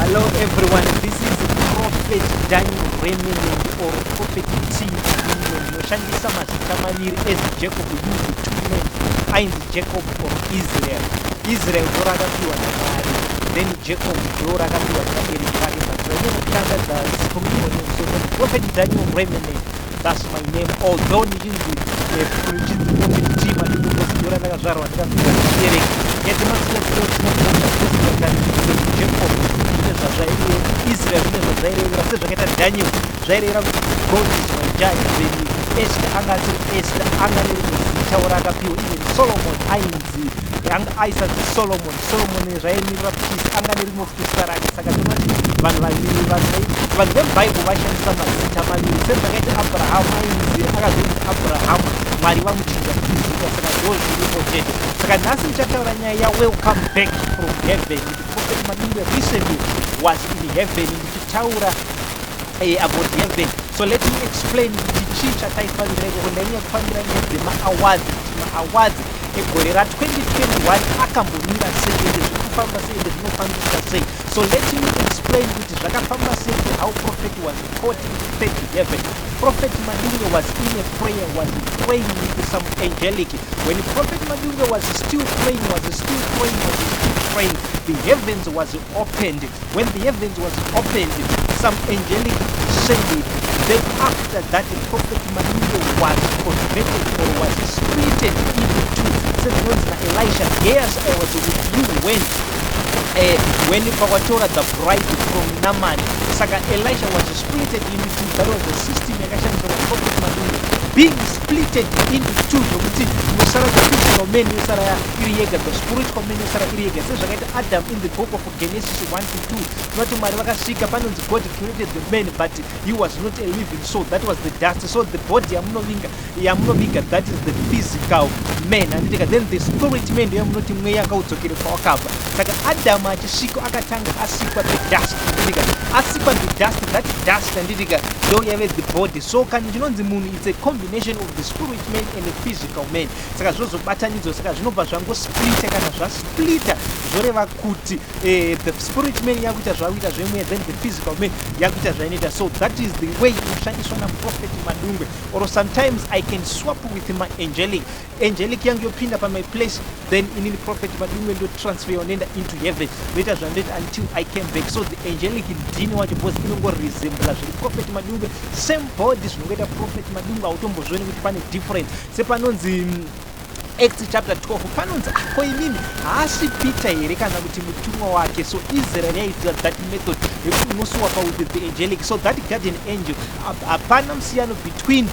Hello everyone, this is Prophet Daniel Remnant or Prophet T. Noshandisa mazita maviri as Jacob used two names. Ainzi Jacob or Israel. Israel ndo rakapiwa naMwari, then Jacob ndo rakapiwa naErikari. But zvanyanoshanda so Prophet Daniel Remnant, that's my name. Although nichinzi Prophet T madikukosi ndo rakazvarwa ndakapiwa naErik. Yet Jacob Israel zvakaita Daniel zvaireva kuti God is my judge. Then Esther angati Esther anganiritaura akapiwa. Even Solomon ainzi aisati Solomon zvaimirira peace anganirimo fista rake. Saka tinoti vanhu vaviri vanhu vebhaibheri vashandisa mazita maviri. Sezvakaita Abraham ainzi akazoti Abraham Mwari vamuchinja kuzita. Saka ndozviripo chete. Saka nhasi ndichataura nyaya ya-welcome back from heaven. Prophet Madungwe recently was in heaven ndichitaura about heaven. So let me explain kuti chii chataifanireko kundanyanya kufanira ma-awards egore ra2021 akambomira sei ende zvirikufamba sei ende zvinofambisa sei. So let me explain kuti zvakafamba sei, how prophet was caught in third heaven. Prophet Madungwe was in a prayer, was praying with some angelic. When Prophet Madungwe was still praying, the heavens was opened. When the heavens was opened, some angelic descended. Then after that, Prophet Madungwe was converted or was split into two. Said Elisha, yes, I was with you when Pagatora the bride from Naaman. Saka Elisha was split into two. That was the system of Prophet Madungwe being split into two. Musara the physical men, Musara Iriega, the spiritual men, Musara Iriega. So Adam in the book of Genesis 1-2. Not to Maraka Sika Panons, God created the men, but he was not a living soul. That was the dust. So the body Yamunovinga, that is the physical men. And then the spirit men, Yamunotim Mayaka for Kaba. Saka Adam Shiko Akatanga Asipa the dust. Asipa the dust, that dust and though you have the body. So can you know the moon? It's a combination of the spirit man and the physical man. Saka zozo batanizo saka zvinobva zvango splita kana zvasplita zvoreva kuti the spirit man yakuita zvakuita zvemwe, then the physical man yakuita zvainoita. So that is the way inoshandiswa naProphet Madungwe. Or sometimes I can swap with my angelic yangu yopinda pa my place, then in the Prophet Madungwe ndo transfer yonenda into heaven later zvandoita until I came back. So the angelic dini wacho because inongo resemble zviri Prophet Madungwe, same body zvinongoita Prophet Madungwe. Autombozvoni kuti pane difference. Sepanonzi Acts chapter 12 panonzi ako imini haasi Peter here kana kuti mutumwa wake. So Israel yaitira that method yekumuswapa with the angelic. So that guardian angel hapana musiyano between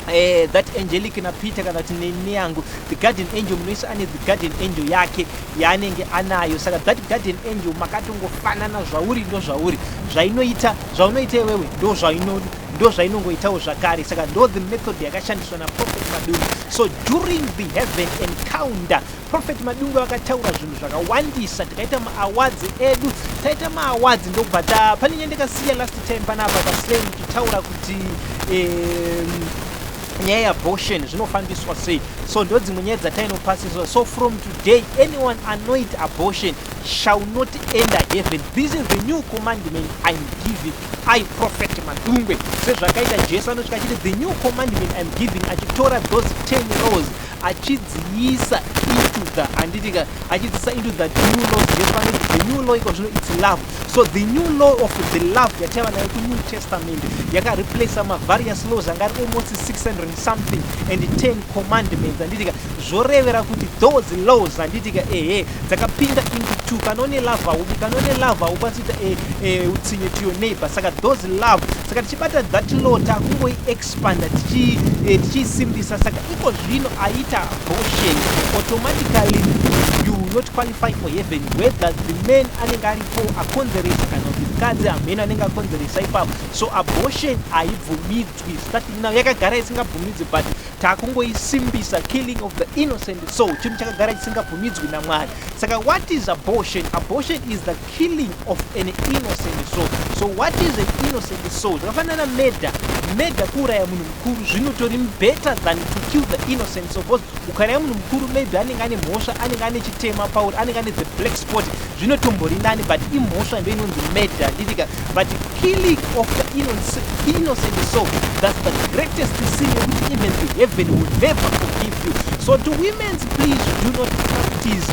that angelic na Peter kana kuti neni yangu. The guardian angel munoisa ane the guardian angel yake yaanenge anayo. Saka that guardian angel makatongofanana zvauri ndo zvauri zvainoita zvaunoita iwewe ndo zvainongoitawo zvakare. Saka ndo the method yakashandiswa naProphet Madungwe. So during the heaven encounter Prophet Madungwe akataura zvinhu zvakawandisa. Tikaita ma-awards edu, taita ma-awards ndobva pane nyaya ndakasiya last time panapa paslay tichitaura kuti nyaya abortion zvinofambiswa sei. So ndo dzimwe nyaya dzatainopasiswa. So from today anyone annoyed abortion shall not enter heaven. This is the new commandment I'm giving, I Prophet Madungwe. Sezvakaita Jesu anosvika achiti the new commandment I'm giving, achitora those 10 laws achidziisa into the new laws. The new law it's love. So the new law of the love yatava nayo kuNew Testament yakareplace various laws angari almost 600 and something and 10 commandments. Anditika zvorevera kuti those laws anditika dzakapinda into two. Kanone love upasita utsinye to your neighbor. Saka those love, saka tichibata that law takungoi expanda tichisimbisa. Saka iko zvino aita abortion automatically you will not qualify for heaven, whether the men anenge aripo akonzeresa kana kuti mukadzi amene anenge akonzeresa ipapo. So abortion haibvumidzwi starting now, yakagara isingabvumidzwi but takungoisimbisa killing of the innocent soul, chinhu chakagara chisingabvumidzwi naMwari. Saka what is abortion? Abortion is the killing of an innocent soul. So what is an innocent soul? Zvakafanana murder kuuraya munhu mukuru zvinotori better than to kill the innocent soul. Because ukaraya munhu mukuru maybe anenge ane mhosva, anenge ane chitema pauri, anenge ane the black spot, zvinotombori nani, but imhosva ndoinonzi murder handitika, but killing of the innocent soul, that's the greatest sin yekuti even the heaven would never forgive you. So to women, please do not practice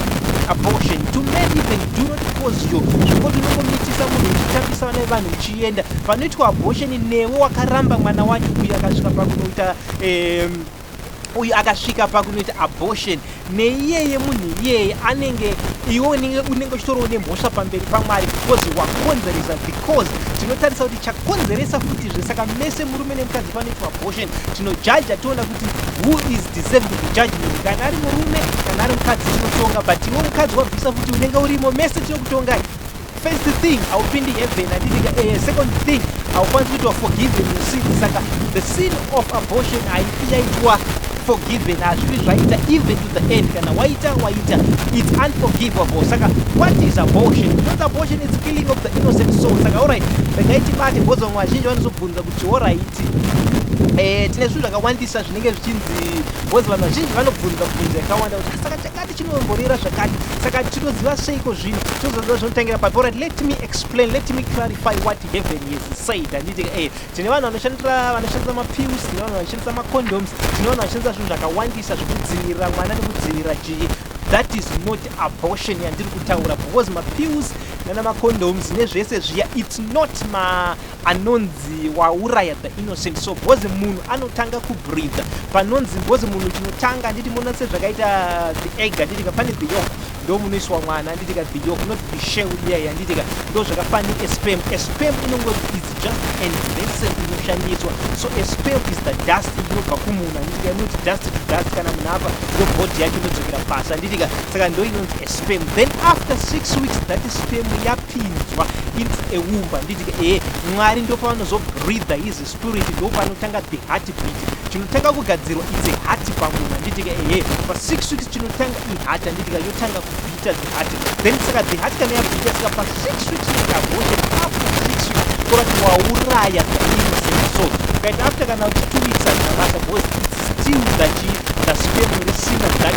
abortion. To men even, do not cause you zvekuti unokomitisa munhu uchitambisa nevanhu uchienda panoitwa abortion newe wakaramba mwana wacho uyu akasvika pakunoita uyu akasvika pakunoita abortion neiyeye munhu iyeye anenge iwe unenge uchitorowo nemhosva pamberi paMwari because wakonzeresa, because tinotarisa kuti chakonzeresa futizve. Saka mese murume nemukadzi panoitwa abortion tinojaja toona kuti who is deserving the judgment, kana ari murume kana ari mukadzi tinotonga, but iwe mukadzi wabvisa kuti unenge urimo mese tinokutongai. First thing, haupindi heaven handitika. Second thing, haukwanisi kuitwa forgiven your sin. Saka the sin of abortion haisi yaitwa forgiven, hazvivi zvaita even to the end. Kana waita it's unforgivable. Saka what is abortion? Because abortion is killing of the innocent soul. Saka alright, bengaiti bate bozo vazhinji vanozobvunza kuti alright, tine zvinhu zvakawandisa zvinenge zvichinzi bozi vanhu vazhinji vanobvunza yakawanda kuti saka chakati chinomborera zvakati, saka tinoziva seiko zvino, tinozoziva zvinotangira papi. Alright, let me explain, let me clarify what heaven is said. Handitika tine vanhu vanoshandisa mapills, tine vanhu vanoshandisa macondoms, tine vanhu vanoshandisa zvinhu zvakawandisa zvekudzivirira mwana nekudzivirira chii. That is not abortion yandiri kutaura, because mapills nana macondoms nezvese zviya, it's not anonzi wauraya the innocent soul, because munhu anotanga kubreathe panonzi, because munhu chinotanga handiti monase zvakaita the egg handitika, pane the yolk ndo munoiswa mwana handitika, the yolk not the shell iyaya handitika, ndo zvakafani sperm. Sperm inongoti is just an vessel inoshandiswa. So sperm is the dust inobva kumunhu handitika, inoti dust to dust, kana munhu apa ndo body yake inodzokera pasi handitika, saka ndo inonzi sperm. Then after 6 weeks that sperm yapinzwa into a womb handitika, Mwari ndo paanozobreathe his spirit, ndo paanotanga the heartbeat. Chinotanga kugadzirwa it's a heart pamunhu handitika, pa 6 weeks chinotanga heart handitika, yotanga kubhita the heart. Then saka the heart kana yabhita, saka pa 6 weeks abortion, after 6 weeks kurati wauraya the innocent soul. Right after kana kuti 2 weeks azvinabasa, because it's still the sperm risina that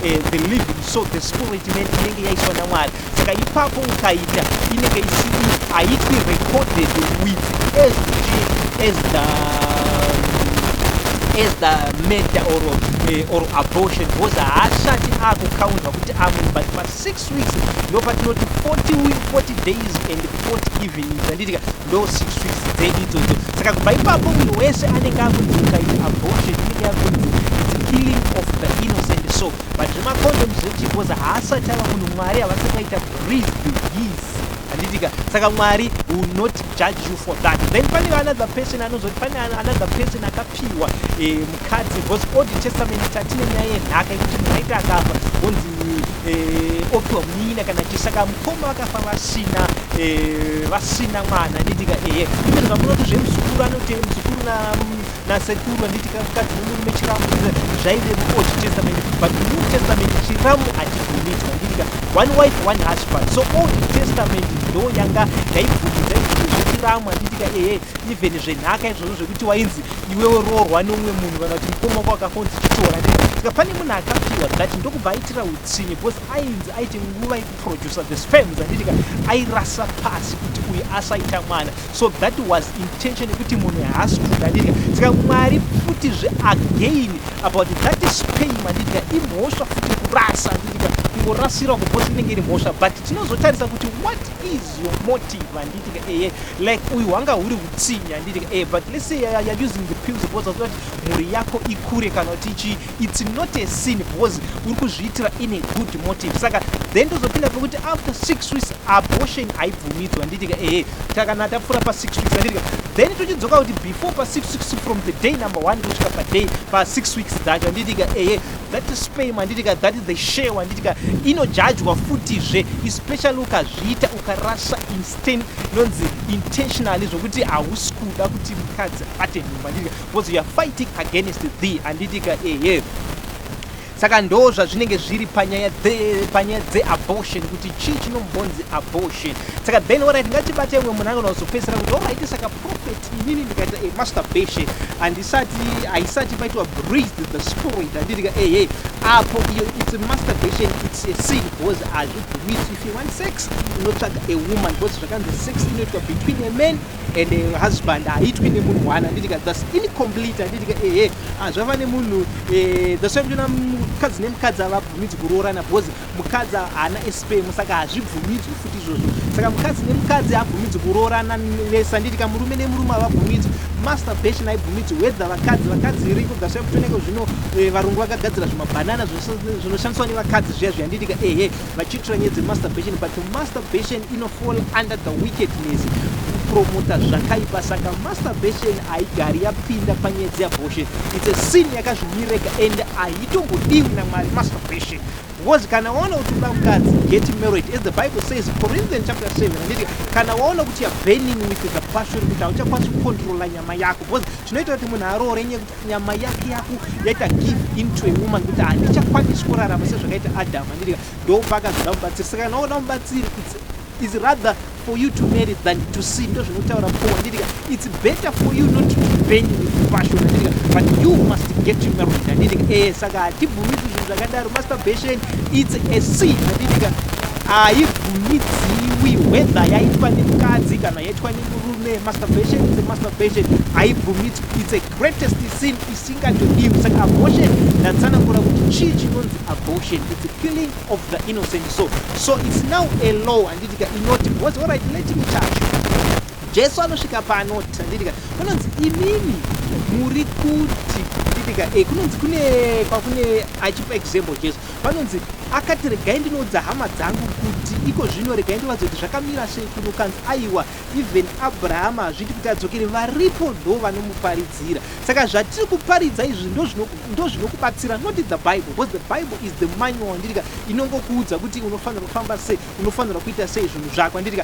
the living soul, the spirit inenge yaiswa naMwari. Saka ipapo ukaita inenge isini haitwi recorded with as the murder or abortion, because haashati akukaundwa kuti amunhu, but pa 6 weeks ndo patinoti 40 days and 40 evenings handitika, ndo 6 weeks dzeidzodzo. Saka kubva ipapo munhu wese anenge akunzi ukaita abortion inenge yakunzi killing of the innocent soul. But zvemacondoms zvechi, because haasati ava munhu, Mwari havasati vaita breathe his handitika, saka Mwari will not judge you for that. Then pane another person anozoti pane another person akapiwa mukadzi, because old testament tatine nyaya yenhaka yekuti munhu aita akafa onzi opiwa munyina kana chi, saka mukoma vakafa vasina mwana handitika. Even zvamunoti zvemuzukuru anoti muzukuru nasekuru handitika, mukadzi nomurume chiramu zvaive muold testament, but new testament chiramu hachibvumitwa handitika, one wife one husband. So old testament ndo yanga yaibvumidza zvechiramu handitika, even zvenhaka izvozvo zvekuti wainzi iwewe roorwa nomumwe munhu kana kuti mukoma wako akafa chitora handitika. Saka pane munhu akapiwa that ndokubva aitira utsinye, because ainzi aite nguva yekuproducer the sperms handitika, airasa pasi kuti uyu asaita mwana. So that was intention yekuti munhu haasi kuda handitika. Saka Mwari futizve again about that sperm handitika, imhosva futi kurasa handitika, kungorasira kuposi inenge iri mhosva. But tinozotarisa kuti what is your motive handitika, like uyu hwanga huri utsinye handitika, but let's say you're using the pills because of that mhuri yako ikure kana kuti ichi, it's not a sin because uri kuzviitira in a good motive. Saka then tozopinda pekuti after 6 weeks abortion haibvumidzwa handitika, takana tapfuura pa 6 weeks handitika, then tochidzoka kuti before pa 6 weeks from the day number 1 kusvika pa 6 weeks dzacho handitika, that sperm handitika, that is the shell handitika, inojajwa futizve, especially ukazviita ukarasa nonzi intentionally zvokuti hausi kuda kuti mukadzi ate nhumbu handitika, because you are fighting against thee handitika. saka ndo zvazvinenge zviri panyaya dzeabortion kuti chii chinombonzi abortion. Saka then alright ngatibate umwe munhu anganazopedzisira kuti alright saka prophet inini ndikaita masturbation haisati paitwa breathed the spirit handiti apo iyo it's a masturbation, it's a sin because hazvibvumidzwi. If you want sex unotsvaga a woman because zvakanzi sex inoitwa between a man and a husband, haitwi nemunhu one handiti thats incomplete handiti zvava nemunhu the same tuna mukadzi nemukadzi havabvumidzwi kuroorana because mukadzi haana sperm saka hazvibvumidzwi futi izvozvo. Saka mukadzi nemukadzi habvumidzwi kuroorana nesa handiti murume nemurume havabvumidzwi. Masturbation haibvumidzwi whether vakadzi iriko the same toneko zvino varungu vakagadzira zvimabhanana zvinoshandiswa nevakadzi zviya zviya handiti vachiitira nyaya dzemasturbation, but masturbation inofall under the wickedness, kupromota zvakaipa. Saka masturbation haigari yapinda panyaya dzeabortion, it's a sin yakazvimirega and haitombodiwi naMwari masturbation. Because kana waona kuti uda mukadzi get married, as the Bible says Corinthians chapter 7 handiti kana waona kuti you're burning with the passion kuti hauchakwanisi kucontrola nyama yako, because chinoita kuti munhu aroore nyekuti nyama yake yako yaita give into a woman kuti handichakwanisi kurarama sezvakaita Adam handiti ndopaka zvoda mubatsiri. Saka kana waona mubatsiri is rather for you to marry than to sin. Ndo zvinotaura Paul handiti it's better for you not to burn with passion handiti but you must get married handiti saka hatibvumidzwi zvinhu zvakadaro. Masturbation it's a sin handiti haibvumidziwi whether yaitwa nemukadzi kana yaitwa nemurume. Masturbation is a masturbation, haibvumidzwi, it's a greatest sin isingatodiwi. Saka abortion ndatsanangura kuti chii chinonzi abortion, it's a killing of the innocent soul. So it's now a law handiti inoti because alright let me charge Jesu anosvika paanoti handiti kunonzi imini muri kuti handiti kunonzi kune achipa example Jesu panonzi akati regai ndinoudza hama dzangu kuti iko zvino regai ndivadzo kuti zvakamira sei kuno kanzi aiwa even Abrahama hazviti kuti adzokere, varipo ndo vanomuparidzira. Saka zvatiri kuparidza izvi ndo zvinokubatsira, not the Bible, because the Bible is the manual handiti inongokuudza kuti unofanira kufamba sei, unofanira kuita sei zvinhu zvako handiti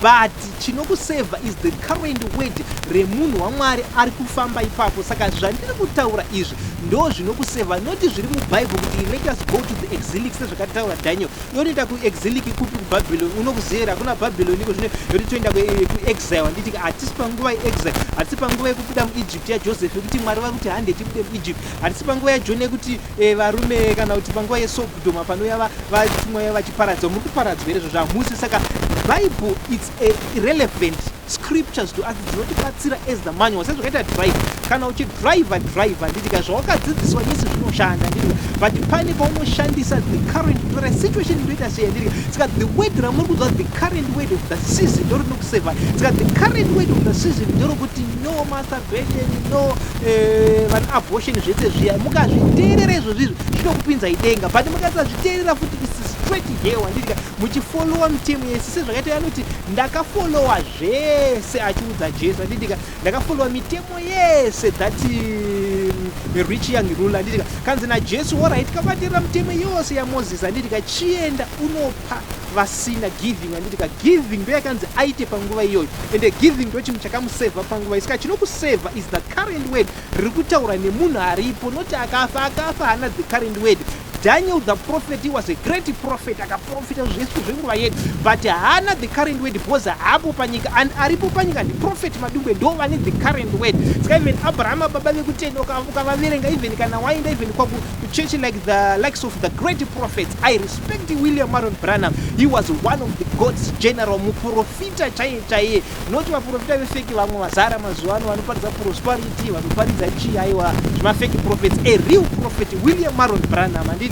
but chinokusevha is the current word remunhu waMwari ari kufamba ipapo. Saka zvandiri kutaura izvi ndo zvinokusevha, noti zviri mubhaibheri kuti let us go to the exilic sezvakataura Daniel. Yonoita kuexilic kupi kuBhabhiloni, unokuzera kuna Bhabhiloni iko zvino yoti toenda kuexile handiti hatisi panguva yeexile, hatisi panguva yekubuda muEgypt yaJoseph yekuti Mwari vari kuti hande tibude muEgypt, hatisi panguva yaJona yekuti varume kana kuti panguva yeSodoma panouya vatumwa vachiparadzwa. Muri kuparadzwa izvo zvamusi. Saka Bible it's irrelevant scriptures to us dzinotibatsira as the manual sezvakaita drive. Kana uchidriva handiti zvawakadzidziswa nesi zvinoshanda handiti but pane paunoshandisa the current situation inoita sei handiti. Saka the word ramuri kudzwa the current word of the season ndo rinokusevha. Saka the current word of the season ndorokuti no masturbation, no abortion zvese zviya mukazviteerera izvozvizvi zvinokupinzai denga, but mukasazviteerera futi straight here handiti muchifollowa mitemo yese sezvakaita anoti ndakafollowa zvese achiudza Jesu handiti ndakafollowa mitemo yese that rich young ruler handiti kanzi naJesu alright kabatirira mitemo yose yaMozisi handiti chienda unopa vasina giving handiti giving ndo yakanzi aite panguva iyoyo, and giving ndo chinhu chakamusevha panguva isika. Chinokusevha is the current word riri kutaura nemunhu aripo, noti akafa hana the current word. Daniel the prophet, he was a great prophet, akaprofita zvese zvenguva yedu, but haana the current word because haapo panyika, and aripo panyika ndi prophet madumbe ndo vane the current word. Saka even Abrahama baba vekutenda ukavaverenga even kana waenda even kuchurch like the likes of the great prophets. I respect William Marion Branham, he was one of the God's general muprofita chaiye, not vaprofita vefeki vamwe vazara mazuva ano vanoparidza prosperity, vanoparidza chii aiwa zvimafeki prophets. A real prophet William Marion Branham handiti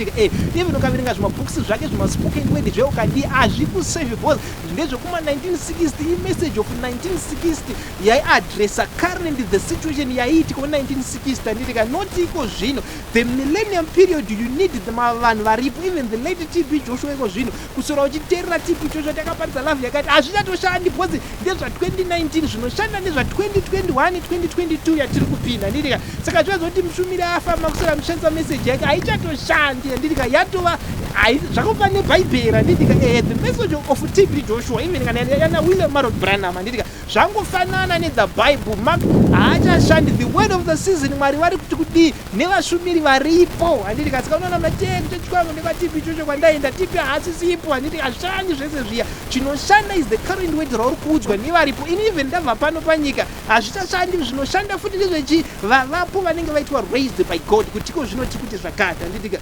even ukaverenga zvimabhooks zvake zvimaspoken word zveukadi hazvikusevhi because ndezvekuma 1960 imessage of 1960 yaiadressa current the situation yaiitika 1960 handiti kanoti iko zvino the millennium period you need vanhu varipo even the late TB Joshua iko zvino kusora uchiteerera TB Joshua takaparidza love yakati hazvichatoshandi because ndezva 2019 zvinoshanda ndezva 2021 2022 yatiri kupinda handiti saka zvazoti mushumiri afamba kusora mushandisa message yake haichatoshandi handiti yatova zvakafanana nebhaibheri handitika the message of TB Joshua even kana yana William Marot Branham handitika zvangofanana nethe Bible. Mark haachashandi the word of the season. Mwari vari kuti kudii nevashumiri varipo handitika saka unoona matechechi kwangu nekwaTB Joshua kwandaenda TB haasisipo handitika hazvishandi zvese zviya. Chinoshanda is the current word rauri kuudzwa nevaripo. Ini even ndabva pano panyika hazvichashandi. Zvinoshanda futi ndezvechi vavapo vanenge vaitwa raised by God kutiko zvinoti kuti zvakati handitika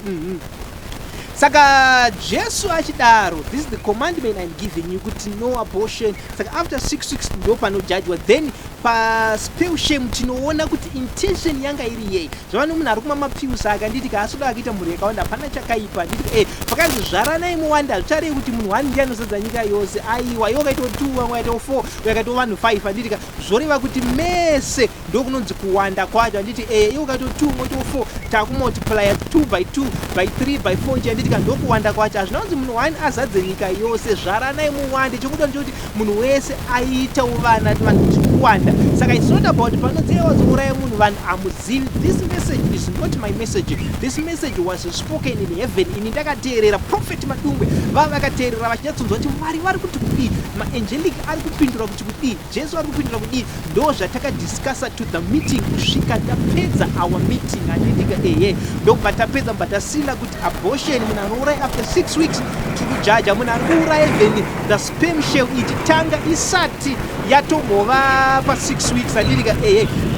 saka Jesu achidaro, this is the commandment I'm giving you, kuti no abortion. Saka after 6 weeks ndo panojajwa, then paspell shame tinoona kuti intention yanga iri yei. Zvavano munhu ari kumwa mapirizi akanditika asoda akaita mhuri yakawanda hapana chakaipa handitika pakazi zvaranai muwanda hazvicharevi kuti munhu 1 ndiye anozadza nyika yose. Aiwa iwo kaitawo 2 wamwe kaitawo 4 kaitawo vanhu 5 handitika zvoreva kuti mese ndokunonzi kuwanda kwacho handiti iwo kaitawo 2 moitawo 4 takumultiply 2 by 2 by 3 by 4 handitika ndokuwanda kwacho. Hazvina kunzi munhu 1 azadze nyika yose. Zvaranai muwande chokuda ndechoti munhu wese aitawo vana vanhu kuwanda. Saka it's not about panotsewa zouraya munhu vanhu amuzivi. This message is not my message. This message was spoken in heaven. Ini ndakateerera prophet Madungwe vakateerera vachinyatsonzwa kuti Mwari vari kuti kudii, maangelic ari kupindura kuti kudii, Jesu ari kupindura kudii. Ndo zvatakadiscussa to the meeting kusvika tapedza our meeting handitika ndobva tapedza mbatasina kuti abortion munhu anouraya after 6 weeks tikujaja munhu ari kuuraya even the sperm cell ichitanga isati yatombova pa 6 weeks handitika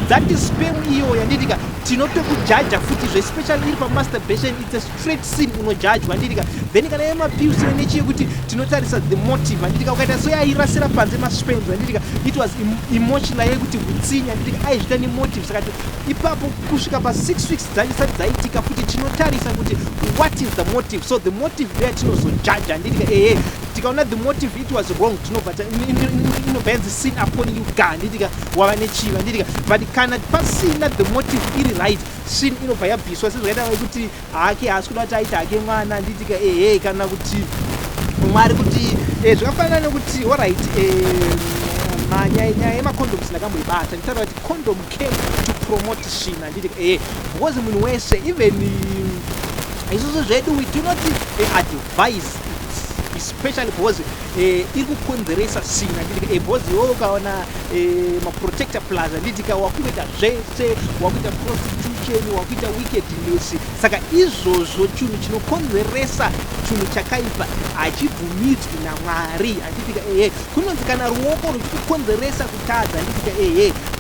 that is sperm iyo yanditika tinotokujaja futi especially iri pamasturbation it's a straight sin unojajwa handitika. Then kana yemapiusi nechiyekuti tinotarisa the motive handitika ukaita so yairasira panze masperms handitika it was emotional yekuti kutsinya handitika aizvita nemotive. Saka ipapo kusvika pa 6 weeks dzachisati dzaitika futi tinotarisa kuti what is the motive. So the motive there tinozojaja handitika tikaona the motive it was wrong tinobva inobva yanzi sin upon you ga handitika wava nechiva handitika. But kana pasina the motive iri right sin inobva yabviswa sezvakaita kuti hake haasi kuda kuti aita hake mwana handitika kana kuti Mwari kuti zvakafanana nekuti alright nyaya yemacondoms ndakamboibata nditaura kuti condom came to promote sin handitika because munhu wese even isusu zvedu we do not advise especially because iri kukonzeresa sin handitika because iwewe ukaona maprotector plus handitika wakuita zvese wakuita prostitution wakuita wickedness. Saka izvozvo chinhu chinokonzeresa chinhu chakaipa hachibvumidzwi naMwari handitika kunonzi kana ruoko ruchikukonzeresa kutadza handitika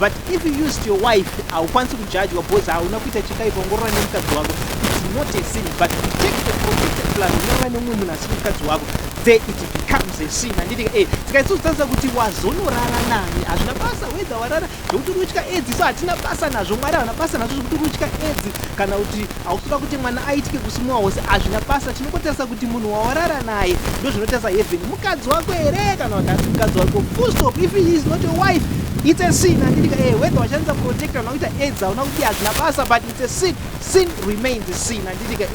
but if you used your wife haukwanisi kujajwa because hauna kuita chakaipa ungorora nemukadzi wako. It's not a sin but you take the protector plus unorora nemumwe munhu asi mukadzi wako there it becomes a sin handitika tikaisozotadzisa kuti wazonorara nani hazvina basa wedza warara zvokuti uri kutya edzi so hatina basa nazvo. Mwari havana basa nazvo zvokuti uri kutya edzi kana kuti hausoda kuti mwana aitike kusimuwa hose hazvina basa. Chinongotarisa kuti munhu wawarara naye ndo zvinotarisa heaven mukadzi wako here kana wakasi mukadzi wako full stop. If he is not your wife it's a sin handitika whether washandisa protector unakuita edzi hauna kuti hazvina basa but it's a sin. Sin remains a sin handitika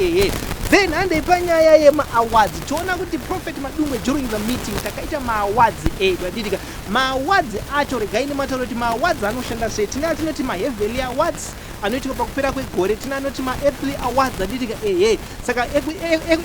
then handei panyaya yemaawards toona kuti prophet Madungwe during the meeting takaita maawards edu handitika maawards acho regai nematauro kuti maawards anoshanda sei. Tinoti maheavenly awards anoitika pakupera kwegore, tinanoti maearthly awards handitika saka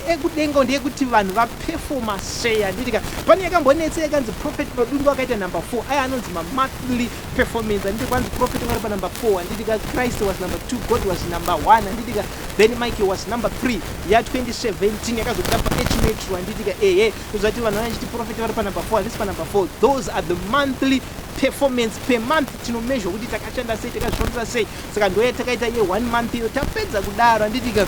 ekudenga ndeyekuti vanhu vaperforma sei handitika. Pane yakambonetsa yakanzi prophet Madungwe akaita number 4 aya anonzi mamonthly performance handitika kwanzi prophet wari pa number 4 handitika Christ was number 2 God was number 1 handitika then Michael was number 3 ya 2017 yakazobuda pa H Metro handitika kuzati vanhu vanachiti prophet vari pa number 4 handisi pa number 4. Those are the monthly performance per month tinomeasure kuti takashanda sei takazvifambisa sei. Saka ndo yatakaita ye 1 month iyo tapedza kudaro handitika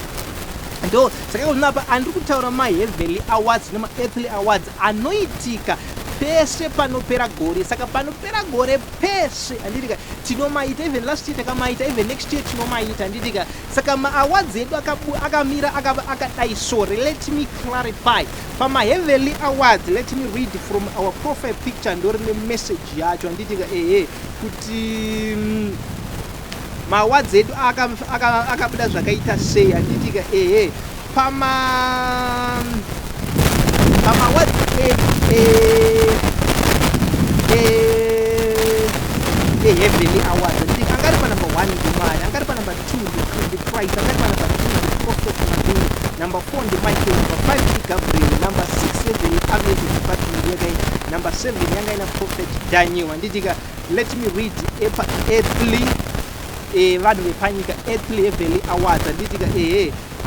ndo saka kunapa andiri kutaura maheavenly awards nemaearthly awards anoitika pese panopera gore. Saka panopera gore pese handitika tinomaita even last year takamaita even next year tinomaita handitika. Saka maawards edu akamira akadai sore. Let me clarify pamaheavenly awards let me read from our profile picture ndori nemessage yacho handitika kuti maawards edu akabuda zvakaita sei handitika pamawards heavenly awards handitika angari pa number 1 ndimwari, angari pa number 2 ndi Christ, angari pa number 3 ndi prophet Madungwe, number 4 ndi Michael, number 5 yanga ina prophet Daniel handitika let me read earthly vanhu vepanyika earthly heavenly awards handitika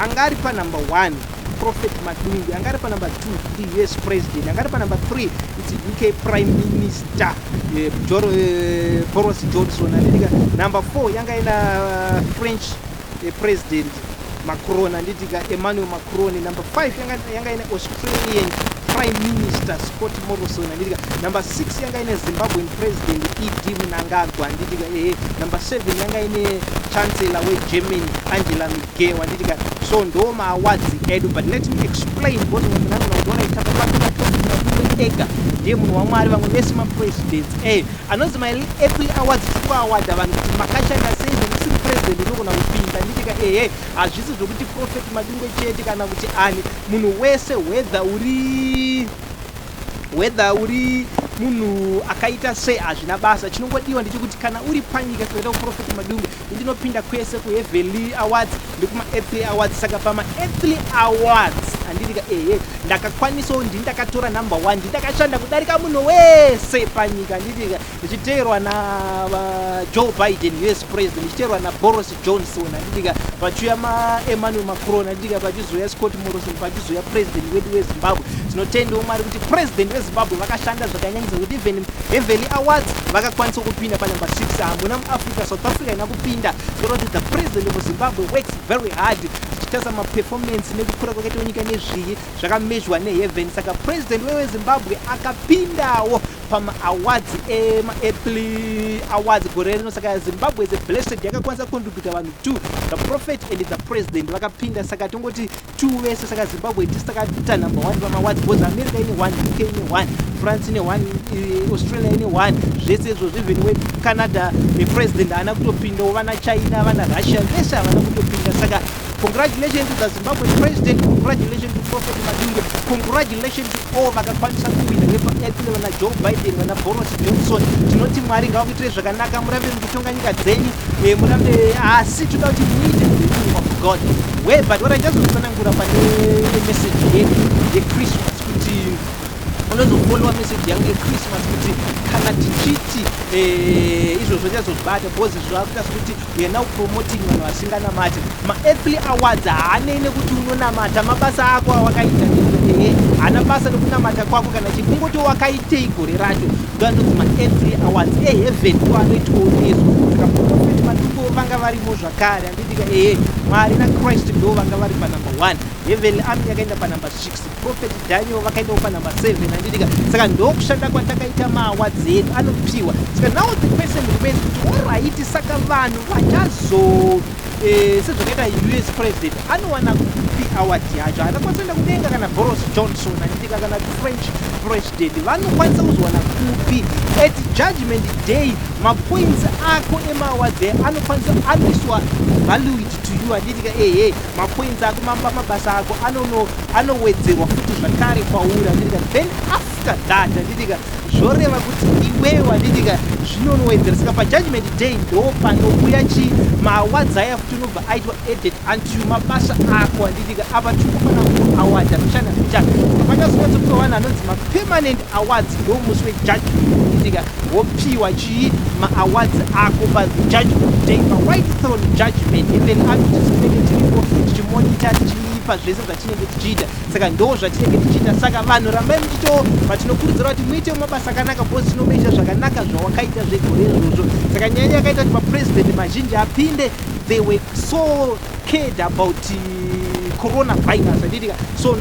angari pa number 1 Prophet Madungu, angari pa number 2 the US president, angari pa number 3 it's UK prime minister Boris Johnson handitika number 4 yanga ina French president Macron handitika Emmanuel Macron, number 5 yanga ina Australian prime minister Scott Morrison handitika number 6 yanga ina Zimbabwean president Idi Mnangagwa handitika number 7 yanga ina chancellor we Germany Angela Merkel handitika so ndo ma awards edu but let me explain what ndona itaka ndiye munhu wamwari vamwe vese ma-presidents anonzi ma-Apple awards kuawada vanhu kuti makashanda sei zvokuti president unogona kupinda nditika hazvisi zvokuti Prophet Madungwe chete kana kuti ani munhu wese whether uri munhu akaita sei hazvina basa chinongodiwa ndechekuti kana uri panyika kuenda kuProphet Madungwe ndinopinda kwese kuHeavenly Awards ndikuma-Apple Awards saka pama-Apple Awards handitika ndakakwanisawo ndakatora number 1 ndakashanda kudarika munhu wese panyika handitika ndichiteerwa naJoe Biden US president ndichiteerwa naBoris Johnson handitika pachiuya Emmanuel Macron handitika pachizoya Scott Morrison pachizoya president wedu weZimbabwe tinotendawo Mwari kuti president weZimbabwe vakashanda zvakanyanyisa kuti even Heavenly Awards vakakwanisa kupinda pa number 6 hamuna muAfrica South Africa ina kupinda kuti the president of Zimbabwe works very hard tichitasa ma-performance nekukura kwakaita nyika nezviyi zvakamezhwa neHeaven saka president weZimbabwe akapindawo pama-awards ema-Apple Awards gore rino saka Zimbabwe is a blessed yakakwanisa contribute vanhu 2 the prophet and the president vakapinda saka tongoti 2 vese saka Zimbabwe tisakaita number 1 pama-awards because America ine 1 UK ine 1 France ine 1 Australia ine 1 zvese izvo even we Canada president haana kutopindawo vana China vana Russia vese havana kutopinda saka congratulations to the Zimbabwe president, congratulations to Prophet Madungwe, congratulations to all vakakwanisa kupinda nepaApple vana Joe Biden vana Boris Johnson. Tinoti Mwari ngakuitire zvakanaka murambe muchitonga nyika dzenyu murambe asi toda kuti muite the will of God. But what I just want to pane message yeChristmas kuti unozofollowa message yangu yeChristmas kuti kana tichiti izvo zvonyazozvibata because zvakuita sokuti we are now promoting vanhu vasinganamati ma-Apple Awards haanei kuti unonamata mabasa ako awakaita haana basa nekunamata kwako kana chikungoti wakaitei gore racho ndoanonzi ma-Apple Awards eHeaven ndo anoitawo nezvo saka Prophet Madungwe vanga varimo zvakare handitika Mwari naChrist ndo vanga vari pa number 1 Heavenly Army yakaenda pa number 6 Prophet Daniel vakaendawo pa number 7 handitika saka ndokushanda kwatakaita ma-awards edu anopiwa saka now the question remains alright saka vanhu vachazo sezvakaita US president anowana kupi award yacho haanakwanisa kudenga kana Boris Johnson handitika kana French president vanokwanisa kuzowana kupi at judgment day mapoints ako ema-awards anokwanisa anoiswa valued to you handitika mapoints ako mabasa ako anowedzerwa futi zvakare kwauri handitika then after that handitika zvoreva kuti iwewe handitika zvinonowedzera saka pajudgment day ndo panouya ma-awards aya futi unobva aitwa added unto mabasa ako handitika apa tikufana ku-award anoshanda kuchaka pachazokwanisa vanhu anonzi ma-permanent awards ndo musi wejudgment handitika wopiwa chii ma-awards ako pajudgment day pa-white throne judgment even atitisipenge tiripo tichimonita tichipa zvese zvatinenge tichiita saka ndo zvatinenge tichiita saka vanhu rambai muchito vatinokurudzira kuti muite mabasa akanaka bhosi tinomeita zvakanaka zvawakaita zvegore izvozvo saka nyaya yakaita kuti mapresident mazhinji apinde they were so cared about coronavirus handitika so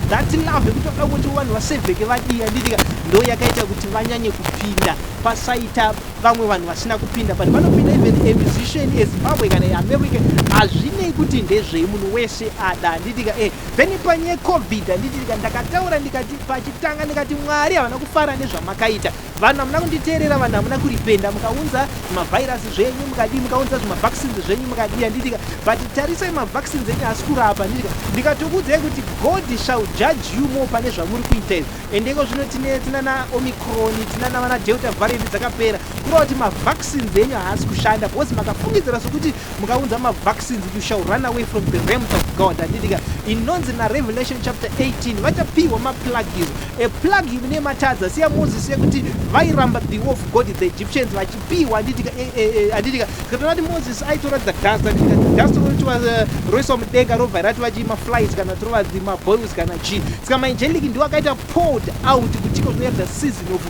that love yekuti vada kuti vanhu vasevheke vadii handitika ndo yakaita kuti vanyanye kupinda pasaita vamwe vanhu vasina kupinda but vanopinda even a musician eZimbabwe kana eAmerica hazvinei kuti ndezvei munhu wese ada handitika then panyaya yeCovid handitika ndakataura ndikati pachitanga ndikati Mwari havana kufara nezvamakaita vanhu hamuna kunditeerera vanhu hamuna kuripenda mukaunza mavhairasi zvenyu mukadii mukaunza zvimavaccines zvenyu mukadii handitika but tarisai mavaccines enyu hasi kurapa handitika ndikatokuudzai kuti God shall judge you more pane zvamuri kuita izvi endeko zvino tinana Omicron tinana vana kana delta variant dzakapera kureva kuti mavaccines enyu haasi kushanda because makafungidzira sokuti mukaunza mavaccines you shall run away from the realms of God. Handitika inonzi naRevelation chapter 18 vachapiwa maplugis plug ine matadza siya Moses yekuti vairamba the of God the Egyptians vachipiwa. Handitika kana kuti Moses aitora dust dust roiswa mudenga robva rati vachimaflies kana torova maboils kana chii saka maangelic ndiwo akaita poured out kutiko zvinoya the season of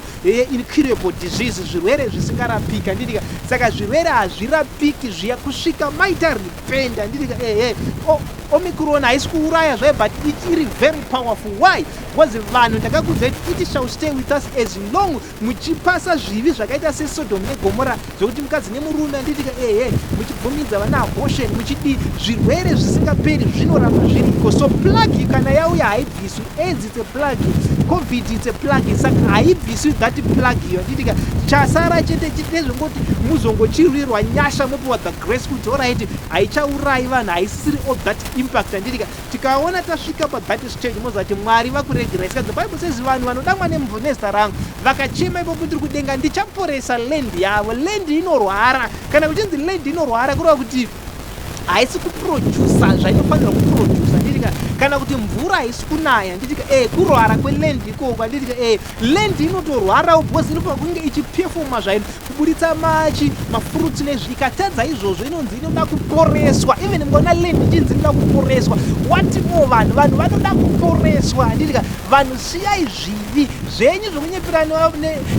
incurable disease zvirwere zvisingarapika. Handitika saka zvirwere hazvirapiki zviya kusvika maita repent. Handitika Omicron haisi kuuraya zvayo but ichiri very powerful. Why? Because vanhu ndakakudza kuti it shall stay with us as long muchipasa zvivi zvakaita seSodom neGomora zvokuti mukadzi nemurume. Handitika muchibvumidza vana abortion muchidi zvirwere zvisingaperi zvinoramba zviriko. So plug kana yauya haibviswi. AIDS it's a plug, COVID it's a plug, saka haibviswi that plug iyo. Handitika chasara chete zvongoti muzongochirirwa nyasha mopiwa the grace kuti alright haichaurai vanhu haisisiri all that impact. Handitika tikaona tasvika pathat stage mozati Mwari vakuregerai. Saka the Bible says vanhu vanodangwa nemvhu nezita rangu vakachema ipopo tiri kudenga ndichaporesa land yavo. Land inorwara. Kana kuchinzi land inorwara kureva kuti haisi kuprodusa zvainofanira kuprodusa. Handitika kana kuti mvura haisi kunaya. Handitika kurwara kweland ikoko. Handitika land inotorwarawo because inofanira kunge ichipefoma zvaino kuburitsa mafruits nezvi. Ikatadza izvozvo inonzi inoda kuporeswa. Even mungona land ichinzi inoda kuporeswa. What more vanhu vanoda kuporeswa. Handitika vanhu siyai zvivi zvenyu zvokunyepera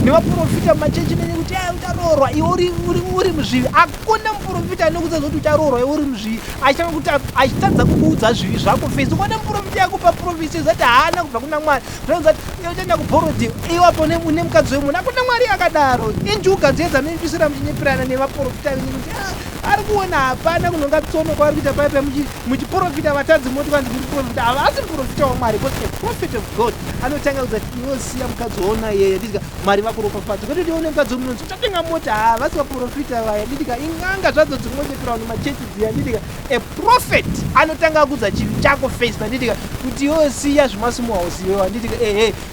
nevaprofita mumachechi menyu kuti ucharoorwa iwe uri muzvivi. Hakuna muprofita anokudza zoti ucharoorwa iwe uri muzvivi achitadza kukuudza zvivi zvako face. Ukona muprofita yakupa profisi zati haana kubva kuna Mwari zvanozati uchaenda kuborodhi iwapo une mukadzi wemunhu. Hakuna Mwari akadaro. injuga dzedza munopisira muchinyeperana nevaprofita venyu kuti ari kuona hapana kunonga tsono kwaari kuita paipa muchiprofita vatadzi moti kwanzi muri profita havasi muprofita waMwari. Because a prophet of God anotanga kuzati iwe siya mukadzi waona yeye. Handitika Mwari vakuropafadza kwete tione mukadzi wemunhu uchatenga mota havasi vaprofita vaya. Handitika ing'anga zvadzo dzinonyepera mumachechi dziya. Handitika a prophet anotanga kudza chivi chako first. Handitika kuti iwe siya zvemasimohouse iwe. Handitika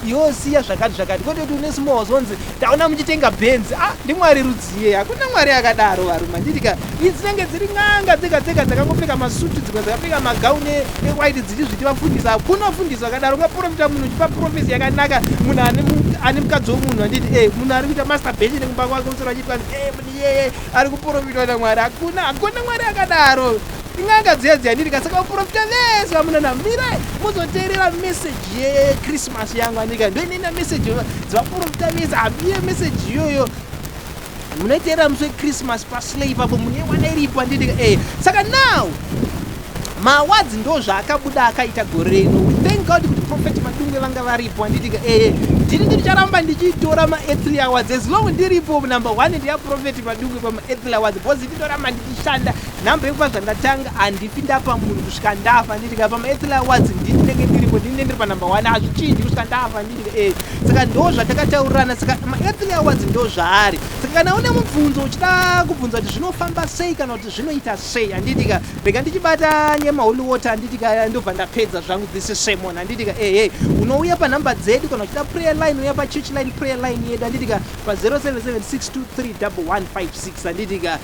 iwe siya zvakati kwete kuti une simohouse onzi taona muchitenga benzi ndimwari rudziye. Hakuna Mwari akadaro varume. Handitika idzinenge dziri ng'anga dzega dzakangopfeka masutu dzimwe dzakapfeka magauni ewhite dzichizviti vafundisa. Hakuna vafundisi vakadaro. Ungaprofita munhu uchipa profesi yakanaka munhu ane mukadzi womunhu. Handiti munhu ari kuita masturbation nekumba kwake usoro achitwa yeye ari kuprofitwa naMwari. Hakuna Mwari akadaro. Ing'anga dzedzi. Handitika saka vaprofita vese vamunana mirai muzoteerera meseji yeChristmas yangu. Handitika ndoinena meseji dzevaprofita vese hambiye meseji iyoyo munoiteera musi weChristmas paslave apo munoiwana iripo. Handitika saka now mawadzi ndo zvaakabuda akaita gore rino. Thank God kuti Prophet Madungwe vanga varipo. Handitika ndini ndicharamba ndichitora ma-earthly awards as long ndiripo. Number 1 ndiya Prophet Madungwe pama-earthly awards because nditoramba ndichishanda nhamba yekupa zvandatanga handifi ndapa munhu kusvika ndafa. Handitika pama-earthly awards ndinenge ndiripo. ndinenge ndiri panumber 1 hazvichinji kusvika ndafa. Handitika saka ndo zvatakataurirana. Saka ma-earthly awards ndo zvaari. Saka kana une mubvunzo uchida kubvunza kuti zvinofamba sei kana kuti zvinoita sei. Handitika rega ndichibata nyemaholy water. Handitika ndobva ndapedza zvangu this sermon. Handitika unouya panhamba dzedu kana uchida prayer line uya pachurch line prayer line yedu. Handitika pa0776231156. Handitika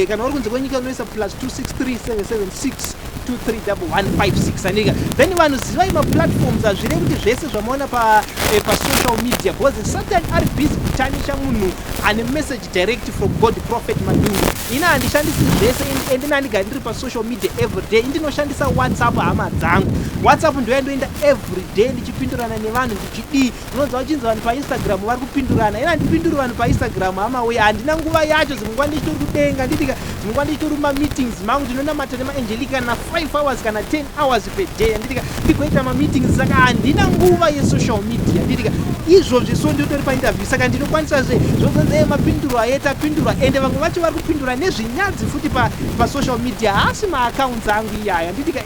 kana uri kunze kwenyika unoisa +26377623156. Handitika then vanhu zivai maplatforms azvire kuti zvese zvamaona pasocial media because Satan ari busy kutanisha munhu ane message direct from God Prophet Madungwe. Ina handishandisi zvese ende ndandigari ndiri pasocial media everyday. Indinoshandisa WhatsApp hama dzangu. WhatsApp ndoyandoenda everyday ndichipindurana nevanhu ndichidii. Unonzwa uchinzi vanhu paInstagram vari kupindurana. Ina handipinduri vanhu paInstagram hama we handina nguva yacho. Zimwe ndichitori kudenga. Handitika zimwe ndichitori ma-meetings mangu ndinonamata nemaangelic kana 5 hours kana 10 hours per day. Handitika ndigoita ma-meetings saka handina nguva yesocial media. Handitika izvozvo so ndotori painterview saka ndinokwanisa zvozonze mapinduro ayetapindurwa ende vamwe vacho vari kupindura nezvinyadzi futi pasocial media hasi maaccounts angu iyaya. Handitika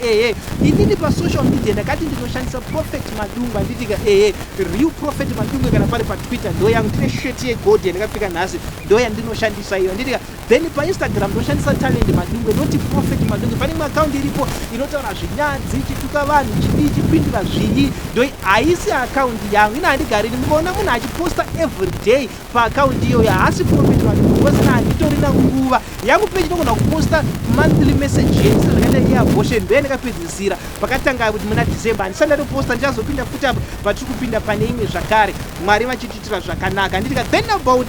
inini pasocial media ndakati ndinoshandisa Prophet Madungwe. Handitika real Prophet Madungwe kana pari paTwitter ndo yangu tine shirt yegodi yandakapfeka nhasi ndo yandinoshandisa iyo. Handitika then paInstagram ndoshandisa Talent Madungwe noti Prophet Madungwe. Pane imwe account iripo iripo inotaura zvinyanzi ichituka vanhu ichipindura zvii ndo haisi akaundi yangu. Ina handigari ndinoona munhu achiposta everyday paakaundi iyoyo haasi profitable because ina handitorina nguva yangu peji inogona kuposta monthly messages zvakaita yeabortion ndo yandakapedzisira pakatanga kuti muna December handisati ndatoposta ndichazopinda futi apa patiri kupinda pane imwe zvakare Mwari vachitiitira zvakanaka. Handiti then about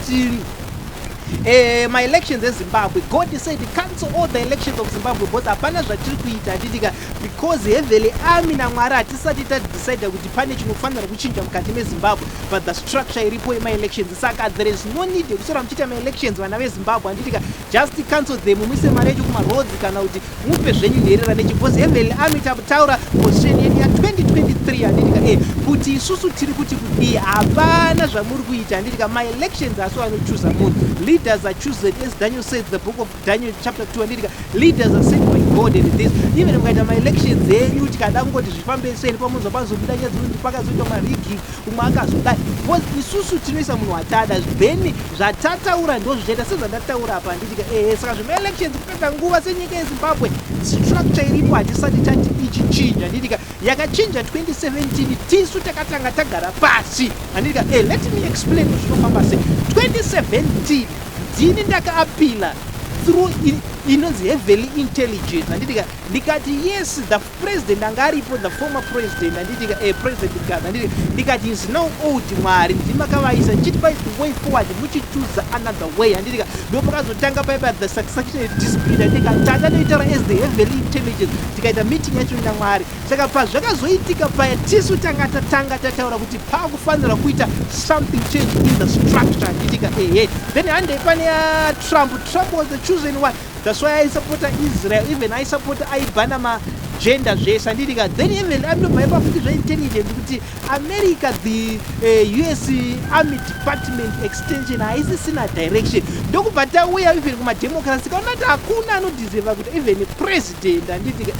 my elections in Zimbabwe, God said cancel all the elections of Zimbabwe but hapana zvatiri kuita handitika because heavily army naMwari hatisati tadecide kuti pane chinofanira kuchinja mukati meZimbabwe but the structure iripo yema-elections saka there is no need yekusora muchiita ma-elections vana veZimbabwe handitika just cancel them muise mari yacho kumaroads kana kuti mupe zvenyu nherera nechi because heavily army taura position yedu ya 2023 handitika kuti isusu tiri kuti kudii hapana zvamuri kuita handitika ma-elections asi anochuza munhu. Leaders are chosen, as Daniel says, the book of Daniel chapter 2 and leaders are sent by God and this. Even if my elections there, you can go to the say the of us who died with the Pagas with Mariki, Umakas, was the Susu Tinisa Muatada, Benny, Zatata Ura, and those Jetas and that Taura, and elections, Tanguva, and Zimbabwe. Structure report decided to each change, and Yaga change at 2017, Tisu Takatanga Tagara, Pasi, and let me explain what 2017 dini ndakaapila through inonzi heavily intelligence handitika ndikati yes the president angaripo the former president handitika president Mugabe handitika ndikati is now old Mwari ndimakavaisa ndichiti by the way forward muchichoose another way handitika ndopakazotanga paipa the succession dispute handitika tata toitara as the heavily intelligence tikaita meeting yacho naMwari saka pazvakazoitika paya tisu tanga tataura kuti pakufanira kuita something change in the structure handitika then hande pane ya Trump was the chosen one. That's why I support Israel. Even I support Ibanama gender zvese handitika then even anobaipa futi zveintelligence kuti America the US Army Department extension haisisina direction ndokubva tauya even kumademocracy kaona kuti hakuna anodeserva kuti even president handitika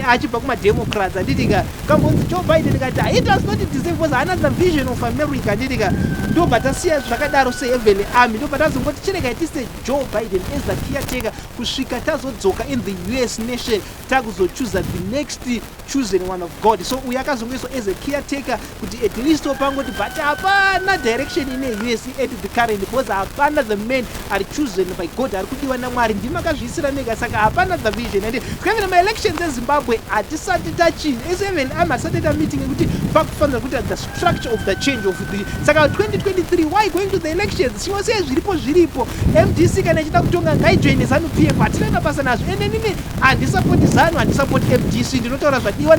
achibva kumademocrats handitika kambonzi Joe Biden kati he does not deserve because another vision of America handitika ndobva tasiya zvakadaro seheavenly army ndobva tazongoti chiregai tise Joe Biden as the caretaker kusvika tazodzoka in the US nation takuzochoose the next chosen one of God. So uyakazongoiswa as a caretaker kuti at least opangoti but hapana direction ine US at the current because hapana the men are chosen by God ari kudiwa naMwari ndimakazviisira nega saka hapana the vision and kuyavira ma-elections eZimbabwe hatisati tachinja as7 amasati ta meeting ekuti pakufanira kuita the structure of the change of the saka 2023 why going to the elections chinosiya zviripo MDC kana ichida kutonga ngaijoine ZANU PF hatina mabasa nazvo ende nini handisapoti ZANU handisapoti MDC ndinotaura zvadiwa